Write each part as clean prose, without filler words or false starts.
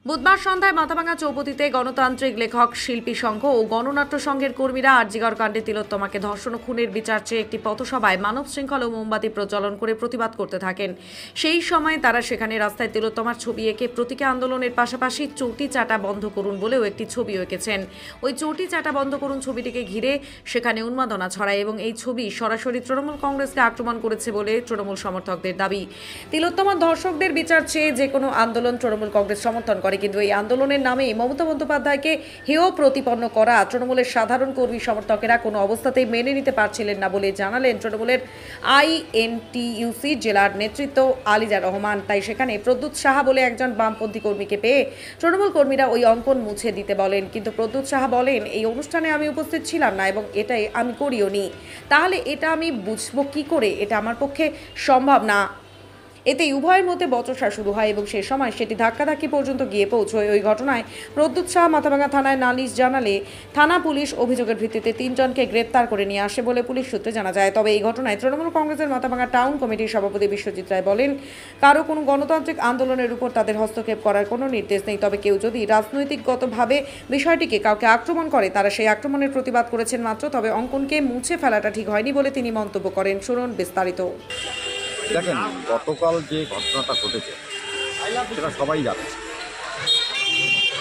বুধবার সন্ধ্যায় মাথাভাঙা চৌপতিতে গণতান্ত্রিক লেখক শিল্পী সংঘ ও গণনাট্য সংঘের কর্মীরা আরজিকর কাণ্ডে তিলোত্তমাকে ধর্ষণ ও খুনের বিচার চেয়ে একটি পথসভায় মানব শৃঙ্খলা ও মোমবাতি প্রজ্বলন করে প্রতিবাদ করতে থাকেন। সেই সময় তারা সেখানে রাস্তায় তিলোত্তমার ছবি এঁকে প্রতীকী আন্দোলনের পাশাপাশি চটি চাটা বন্ধ করুন বলেও একটি ছবি এঁকেছেন। ওই চটি চাটা বন্ধ করুন ছবিটিকে ঘিরে সেখানে উন্মাদনা ছড়ায় এবং এই ছবি সরাসরি তৃণমূল কংগ্রেসকে আক্রমণ করেছে বলে তৃণমূল সমর্থকদের দাবি। তিলোত্তমার ধর্ষকদের বিচার চেয়ে যে কোনো আন্দোলন তৃণমূল কংগ্রেস সমর্থন করে, কিন্তু এই আন্দোলনের নামে মমতা বন্দ্যোপাধ্যায়কে হেয় প্রতিপন্ন করা তৃণমূলের সাধারণ কর্মী সমর্থকেরা কোনো অবস্থাতেই মেনে নিতে পারছিলেন না বলে জানালেন তৃণমূলের আইএনটিইউসি জেলার নেতৃত্ব আলিজা রহমান। তাই সেখানে প্রদ্যুৎ সাহা বলে একজন বামপন্থী কর্মীকে পেয়ে তৃণমূল কর্মীরা ওই অঙ্কন মুছে দিতে বলেন, কিন্তু প্রদ্যুৎ সাহা বলেন, এই অনুষ্ঠানে আমি উপস্থিত ছিলাম না এবং এটাই আমি করিও নি, তাহলে এটা আমি বুঝবো কি করে? এটা আমার পক্ষে সম্ভব না। এতে উভয়ের মধ্যে বচসা শুরু হয় এবং সে সময় সেটি ধাক্কাধাক্কি পর্যন্ত গিয়ে পৌঁছয়। ওই ঘটনায় প্রদ্যুৎ সাহা মাথাভাঙা থানায় নালিশ জানালে থানা পুলিশ অভিযোগের ভিত্তিতে 3 জনকে গ্রেপ্তার করে নিয়ে আসে বলে পুলিশ সূত্রে জানা যায়। তবে এই ঘটনায় তৃণমূল কংগ্রেসের মাথাভাঙা টাউন কমিটির সভাপতি বিশ্বজিৎ রায় বলেন, কারো কোনো গণতান্ত্রিক আন্দোলনের উপর তাদের হস্তক্ষেপ করার কোনো নির্দেশ নেই। তবে কেউ যদি রাজনৈতিকগতভাবে বিষয়টিকে কাউকে আক্রমণ করে, তারা সেই আক্রমণের প্রতিবাদ করেছেন মাত্র। তবে অঙ্কনকে মুছে ফেলাটা ঠিক হয়নি বলে তিনি মন্তব্য করেন। শুনুন বিস্তারিত। দেখেন, গতকাল যে ঘটনাটা ঘটেছে সেটা সবাই জানে।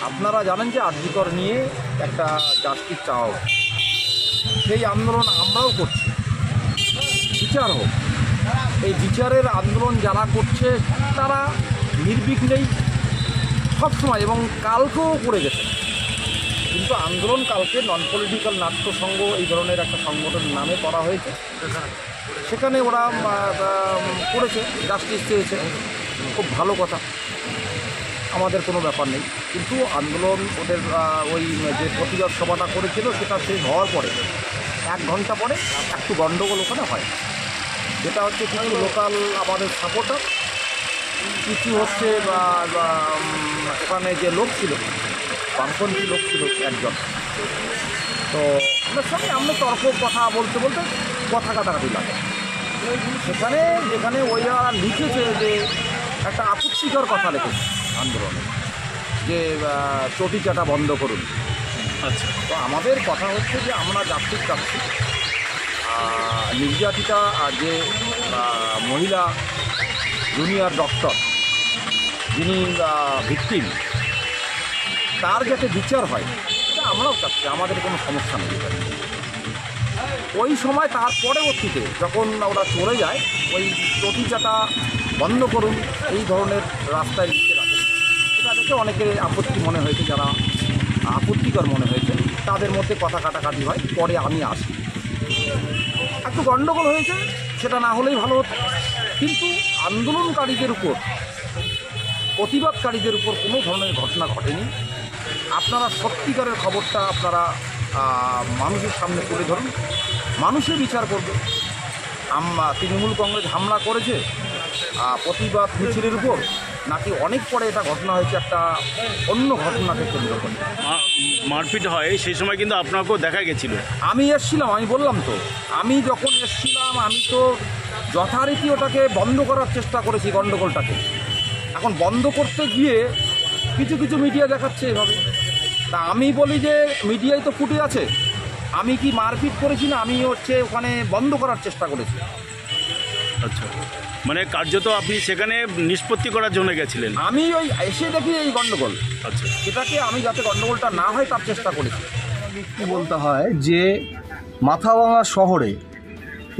আপনারা জানেন যে আরজিকর নিয়ে একটা জাস্টিস চাওয়া হোক, সেই আন্দোলন আমরাও করছি, বিচার হোক। এই বিচারের আন্দোলন যারা করছে তারা নির্বিঘ্নেই সবসময় এবং কালকেও করে গেছে। কিন্তু আন্দোলন কালকে নন পলিটিক্যাল নাট্য সংঘ এই ধরনের একটা সংগঠনের নামে করা হয়েছে, সেখানে ওরা করেছে, জাস্টিস চেয়েছে, খুব ভালো কথা, আমাদের কোনো ব্যাপার নেই। কিন্তু আন্দোলন ওদের ওই যে প্রতিবাদ সভাটা করেছিল সেটা শেষ হওয়ার পরে 1 ঘন্টা পরে একটু গণ্ডগোল ওখানে হয়। যেটা হচ্ছে কিছু লোকাল আমাদের সাপোর্টার, কিছু হচ্ছে ওখানে যে লোক ছিল, বামপন্থী লোক ছিল একজন, তো ওদের সঙ্গে আমরা তর্ক কথা বলতে বলতে কথা কাটাকাটি লাগে। সেখানে যেখানে ওইরা লিখেছে যে একটা আপত্তিকর কথা লিখেছে আন্দোলনে, যে চটি চাটা বন্ধ করুন। আচ্ছা, তো আমাদের কথা হচ্ছে যে আমরা জাস্টিস চাচ্ছি। নির্যাতিতা যে মহিলা জুনিয়র ডক্টর, যিনি ভিকটিম, তার যাতে বিচার হয় এটা আমরাও চাচ্ছি, আমাদের কোনো সমস্যা নেই। ওই সময় তার পরবর্তীতে যখন ওরা চলে যায়, ওই চটি চাটা বন্ধ করুন এই ধরনের রাস্তায় লিখে রাখে, সেটা দেখে অনেকের আপত্তি মনে হয়েছে, যারা আপত্তিকর মনে হয়েছে তাদের মধ্যে কথা কাটাকাটি হয়। পরে আমি আসি, একটু গণ্ডগোল হয়েছে, সেটা না হলেই ভালো হতো। কিন্তু আন্দোলনকারীদের উপর, প্রতিবাদকারীদের উপর কোনো ধরনের ঘটনা ঘটেনি। আপনারা সত্যিকারের খবরটা আপনারা মানুষের সামনে তুলে ধরুন, মানুষের বিচার করবে। তৃণমূল কংগ্রেস হামলা করেছে প্রতিবাদ মিছিলের উপর, নাকি অনেক পরে এটা ঘটনা হয়েছে একটা অন্য ঘটনাকে কেন্দ্র করে মারপিট হয়? সেই সময় কিন্তু আপনাকেও দেখা গেছিল। আমি এসেছিলাম, আমি বললাম তো, আমি যখন এসেছিলাম আমি তো যথারীতি ওটাকে বন্ধ করার চেষ্টা করেছি, গণ্ডগোলটাকে। এখন বন্ধ করতে গিয়ে কিছু কিছু মিডিয়া দেখাচ্ছে এভাবে। তা আমি বলি যে মিডিয়ায় তো ফুটে আছে, আমি কি মারপিট করেছি না, আমি ওখানে বন্ধ করার চেষ্টা করেছি। আচ্ছা, মানে কার্যত আপনি সেখানে নিষ্পত্তি করার জন্য গেছিলেন? আমি ওই এসে দেখি এই গণ্ডগোল, আচ্ছা, সেটাকে আমি যাতে গণ্ডগোলটা না হয় তার চেষ্টা করেছি। কি বলতে হয় যে মাথাভাঙা শহরে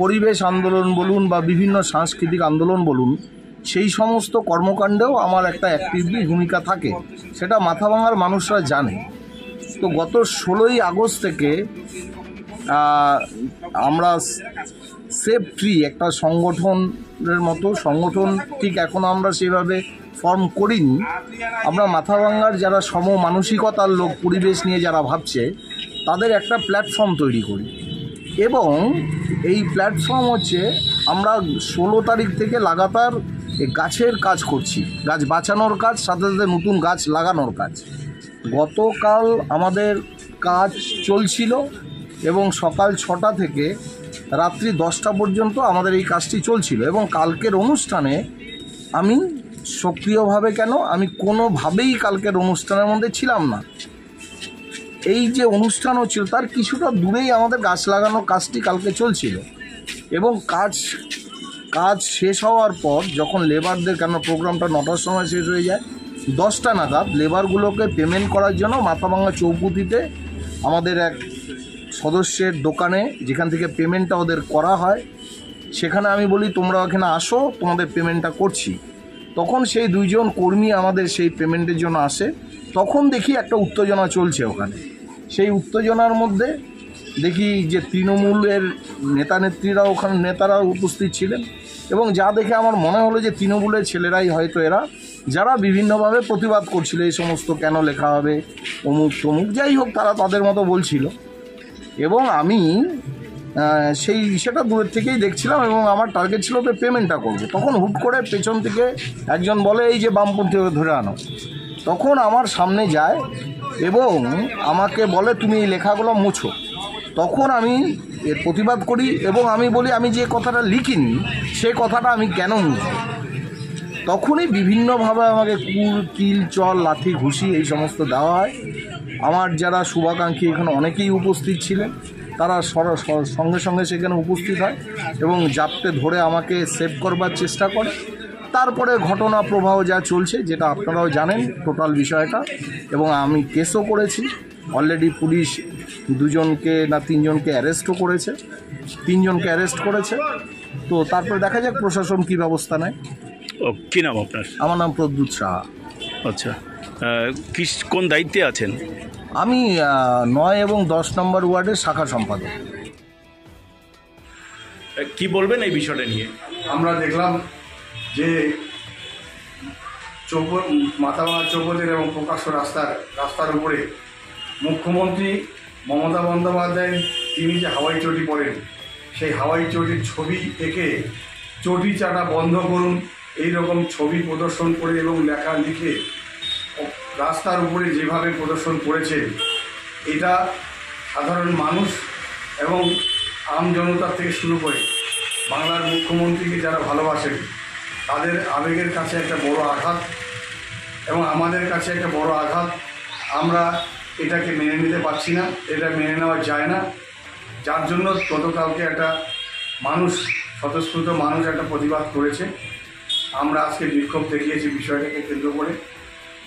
পরিবেশ আন্দোলন বলুন বা বিভিন্ন সাংস্কৃতিক আন্দোলন বলুন, সেই সমস্ত কর্মকাণ্ডেও আমার একটা অ্যাক্টিভলি ভূমিকা থাকে, সেটা মাথাভাঙার মানুষরা জানে। তো গত 16ই আগস্ট থেকে আমরা সেভ ট্রি একটা সংগঠনের মতো সংগঠন, ঠিক এখনও আমরা সেভাবে ফর্ম করিনি। আমরা মাথাভাঙার যারা সমমানসিকতার লোক, পরিবেশ নিয়ে যারা ভাবছে, তাদের একটা প্ল্যাটফর্ম তৈরি করি এবং এই প্ল্যাটফর্ম হচ্ছে আমরা 16 তারিখ থেকে লাগাতার গাছের কাজ করছি, গাছ বাঁচানোর কাজ, সাথে সাথে নতুন গাছ লাগানোর কাজ। গতকাল আমাদের কাজ চলছিল এবং সকাল 6টা থেকে রাত্রি 10টা পর্যন্ত আমাদের এই কাজটি চলছিল এবং কালকের অনুষ্ঠানে আমি সক্রিয়ভাবে কেন, আমি কোনোভাবেই কালকের অনুষ্ঠানের মধ্যে ছিলাম না। এই যে অনুষ্ঠান হচ্ছিল তার কিছুটা দূরেই আমাদের গাছ লাগানোর কাজটি কালকে চলছিল, এবং কাজ শেষ হওয়ার পর যখন লেবারদের, কেন প্রোগ্রামটা 9টার সময় শেষ হয়ে যায়, 10টা নাগাদ লেবারগুলোকে পেমেন্ট করার জন্য মাথাভাঙা চৌপতিতে আমাদের এক সদস্যের দোকানে, যেখান থেকে পেমেন্টটা ওদের করা হয়, সেখানে আমি বলি তোমরা ওখানে আসো, তোমাদের পেমেন্টটা করছি। তখন সেই 2 জন কর্মী আমাদের সেই পেমেন্টের জন্য আসে। তখন দেখি একটা উত্তেজনা চলছে ওখানে। সেই উত্তেজনার মধ্যে দেখি যে তৃণমূলের নেতারা উপস্থিত ছিলেন, এবং যা দেখে আমার মনে হলো যে তৃণমূলের ছেলেরাই হয়তো এরা, যারা বিভিন্নভাবে প্রতিবাদ করছিল এই সমস্ত কেন লেখা হবে, অমুক তমুক, যাই হোক তারা তাদের মতো বলছিল। এবং আমি সেটা দূরের থেকেই দেখছিলাম, এবং আমার টার্গেট ছিল যে পেমেন্টটা করবো। তখন হুট করে পেছন থেকে একজন বলে, এই যে বামপন্থী ধরে আনো। তখন আমার সামনে যায় এবং আমাকে বলে, তুমি এই লেখাগুলো মুছো। তখন আমি এর প্রতিবাদ করি এবং আমি বলি, আমি যে কথাটা লিখিনি সেই কথাটা আমি কেন মুছব। তখনই বিভিন্নভাবে আমাকে কিল, চল, লাথি, ঘুষি এই সমস্ত দেওয়া হয়। আমার যারা শুভাকাঙ্ক্ষী এখানে অনেকেই উপস্থিত ছিলেন, তারা সঙ্গে সঙ্গে সেখানে উপস্থিত হয় এবং জাপটে ধরে আমাকে সেভ করবার চেষ্টা করে। তারপরে ঘটনা প্রবাহ যা চলছে, যেটা আপনারাও জানেন টোটাল বিষয়টা, এবং আমি কেসও করেছি। অলরেডি পুলিশ 3 জনকে অ্যারেস্টও করেছে, 3 জনকে অ্যারেস্ট করেছে। তো তারপরে দেখা যাক প্রশাসন কী ব্যবস্থা নেয়। ও, কী নাম আপনার? আমার নাম প্রদ্যুৎ সাহা। আচ্ছা, কোন দায়িত্বে আছেন? আমি 9 এবং 10 নম্বর ওয়ার্ডের শাখা সম্পাদক। কি বলবেন এই বিষয়টা নিয়ে? আমরা দেখলাম যে মাথাভাঙা চৌপতির এবং প্রকাশ্য রাস্তার উপরে মুখ্যমন্ত্রী মমতা বন্দ্যোপাধ্যায় তিনি যে হাওয়াই চটি পরেন, সেই হাওয়াই চটির ছবি এঁকে চটি চাটা বন্ধ করুন এই রকম ছবি প্রদর্শন করে এবং লেখা লিখে রাস্তার উপরে যেভাবে প্রদর্শন করেছেন, এটা সাধারণ মানুষ এবং আম জনতার থেকে শুরু করে বাংলার মুখ্যমন্ত্রীকে যারা ভালোবাসেন তাদের আবেগের কাছে একটা বড় আঘাত, এবং আমাদের কাছে একটা বড় আঘাত। আমরা এটাকে মেনে নিতে পারছি না, এটা মেনে নেওয়া যায় না। যার জন্য গতকালকে একটা স্বতঃস্ফূর্ত মানুষ একটা প্রতিবাদ করেছে। আমরা আজকে বিক্ষোভ দেখিয়েছি বিষয়টাকে কেন্দ্র করে,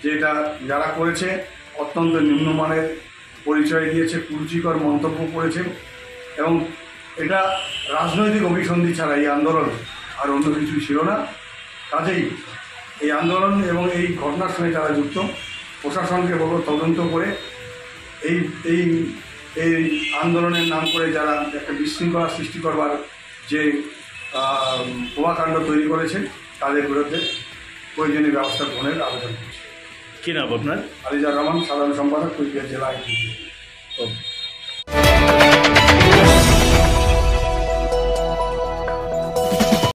যে এটা যারা করেছে অত্যন্ত নিম্নমানের পরিচয় দিয়েছে, কুরুচিকর মন্তব্য করেছে, এবং এটা রাজনৈতিক অভিসন্ধি ছাড়া এই আন্দোলন আর অন্য কিছু ছিল না। কাজেই এই আন্দোলন এবং এই ঘটনার সঙ্গে যারা যুক্ত, প্রশাসনকে বলব তদন্ত করে এই আন্দোলনের নাম করে যারা একটা বিশৃঙ্খলা সৃষ্টি করবার যে প্রভাকাণ্ড তৈরি করেছে, তাদের বিরুদ্ধে প্রয়োজনীয় ব্যবস্থা গ্রহণের আবেদন করছে। কী নাম আপনার? আলিজার রহমান, সাধারণ সম্পাদক, কুচবিহার জেলা আইনজীবী।